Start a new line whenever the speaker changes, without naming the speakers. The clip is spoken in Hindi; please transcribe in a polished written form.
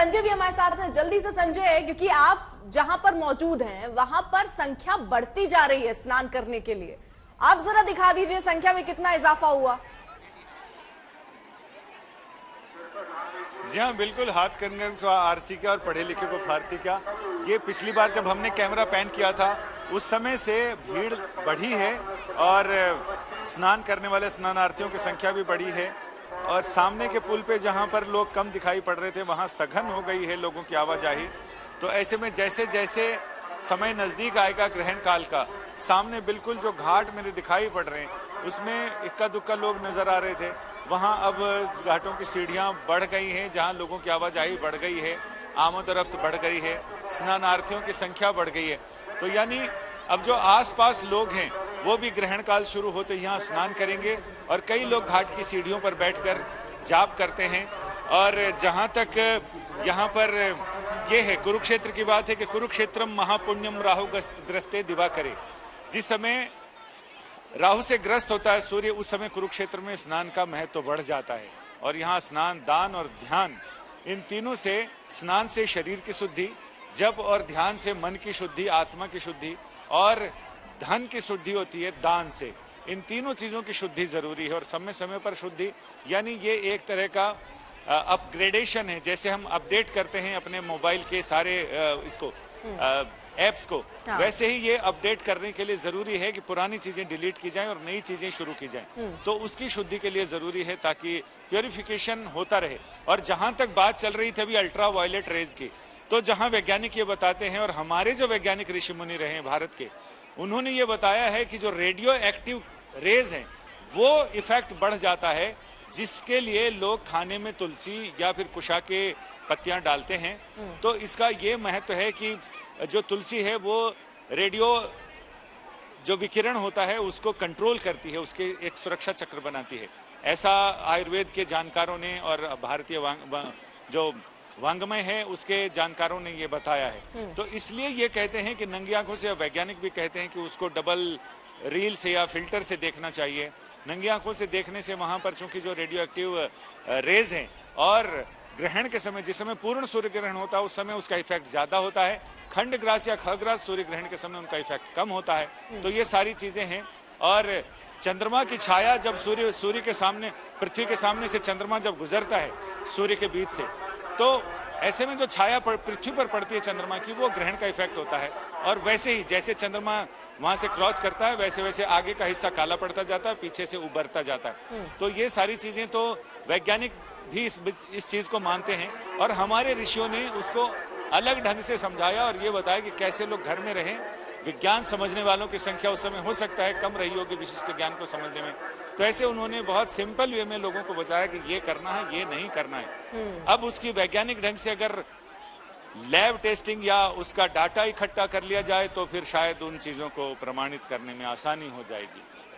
संजय भी हमारे साथ हैं। जल्दी से संजय, क्योंकि आप जहां पर मौजूद हैं वहां पर संख्या बढ़ती जा रही है स्नान करने के लिए। आप जरा दिखा दीजिए संख्या में कितना इजाफा हुआ।
जी हाँ, बिल्कुल। हाथ कंगन आरसी का और पढ़े लिखे को फारसी का। ये पिछली बार जब हमने कैमरा पैन किया था उस समय से भीड़ बढ़ी है और स्नान करने वाले स्नानार्थियों की संख्या भी बढ़ी है। और सामने के पुल पे जहां पर लोग कम दिखाई पड़ रहे थे वहां सघन हो गई है लोगों की आवाजाही। तो ऐसे में जैसे जैसे समय नजदीक आएगा ग्रहण काल का, सामने बिल्कुल जो घाट मेरे दिखाई पड़ रहे हैं उसमें इक्का दुक्का लोग नजर आ रहे थे। वहां अब घाटों की सीढ़ियां बढ़ गई हैं, जहां लोगों की आवाजाही बढ़ गई है, आमद और रफ्त बढ़ गई है, स्नानार्थियों की संख्या बढ़ गई है। तो यानी अब जो आसपास लोग हैं वो भी ग्रहण काल शुरू होते यहाँ स्नान करेंगे और कई लोग घाट की सीढ़ियों पर बैठकर जाप करते हैं। और जहां तक यहाँ पर ये है कुरुक्षेत्र की बात है कि कुरुक्षेत्रम महापुण्यम राहु ग्रस्ते दिवाकरे। जिस समय राहु से ग्रस्त होता है सूर्य, उस समय कुरुक्षेत्र में स्नान का महत्व बढ़ जाता है। और यहाँ स्नान, दान और ध्यान, इन तीनों से, स्नान से शरीर की शुद्धि, जप और ध्यान से मन की शुद्धि, आत्मा की शुद्धि और धन की शुद्धि होती है दान से। इन तीनों चीजों की शुद्धि जरूरी है और समय समय पर शुद्धि, यानी ये एक तरह का अपग्रेडेशन है। जैसे हम अपडेट करते हैं अपने मोबाइल के सारे एप्स को, वैसे ही ये अपडेट करने के लिए जरूरी है कि पुरानी चीजें डिलीट की जाएं और नई चीजें शुरू की जाएं। तो उसकी शुद्धि के लिए जरूरी है ताकि प्योरिफिकेशन होता रहे। और जहां तक बात चल रही थी अभी अल्ट्रा वायलेट रेज की, तो जहां वैज्ञानिक ये बताते हैं और हमारे जो वैज्ञानिक ऋषि मुनि रहे हैं भारत के, उन्होंने ये बताया है कि जो रेडियो एक्टिव रेज हैं वो इफेक्ट बढ़ जाता है, जिसके लिए लोग खाने में तुलसी या फिर कुशा के पत्तियां डालते हैं। तो इसका ये महत्व है कि जो तुलसी है वो रेडियो जो विकिरण होता है उसको कंट्रोल करती है, उसके एक सुरक्षा चक्र बनाती है। ऐसा आयुर्वेद के जानकारों ने और भारतीय जो वांग्मय है उसके जानकारों ने ये बताया है। तो इसलिए ये कहते हैं कि नंगी आंखों से, वैज्ञानिक भी कहते हैं कि उसको डबल रील से या फिल्टर से देखना चाहिए। नंगी आंखों से देखने से वहां पर चूंकि जो रेडियो एक्टिव रेज हैं और ग्रहण के समय, जिस समय पूर्ण सूर्य ग्रहण होता है उस समय उसका इफेक्ट ज्यादा होता है, खंड ग्रास या खग्रास सूर्य ग्रहण के समय उनका इफेक्ट कम होता है। तो ये सारी चीजें हैं। और चंद्रमा की छाया जब सूर्य के सामने, पृथ्वी के सामने से चंद्रमा जब गुजरता है सूर्य के बीच से, तो ऐसे में जो छाया पृथ्वी पर पड़ती है चंद्रमा की, वो ग्रहण का इफेक्ट होता है। और वैसे ही जैसे चंद्रमा वहां से क्रॉस करता है वैसे वैसे आगे का हिस्सा काला पड़ता जाता है, पीछे से उभरता जाता है। तो ये सारी चीजें तो वैज्ञानिक भी इस चीज को मानते हैं और हमारे ऋषियों ने उसको अलग ढंग से समझाया और ये बताया कि कैसे लोग घर में रहें। विज्ञान समझने वालों की संख्या उस समय हो सकता है कम रही होगी विशिष्ट ज्ञान को समझने में, तो ऐसे उन्होंने बहुत सिंपल वे में लोगों को बताया कि ये करना है, ये नहीं करना है। अब उसकी वैज्ञानिक ढंग से अगर लैब टेस्टिंग या उसका डाटा इकट्ठा कर लिया जाए तो फिर शायद उन चीजों को प्रमाणित करने में आसानी हो जाएगी।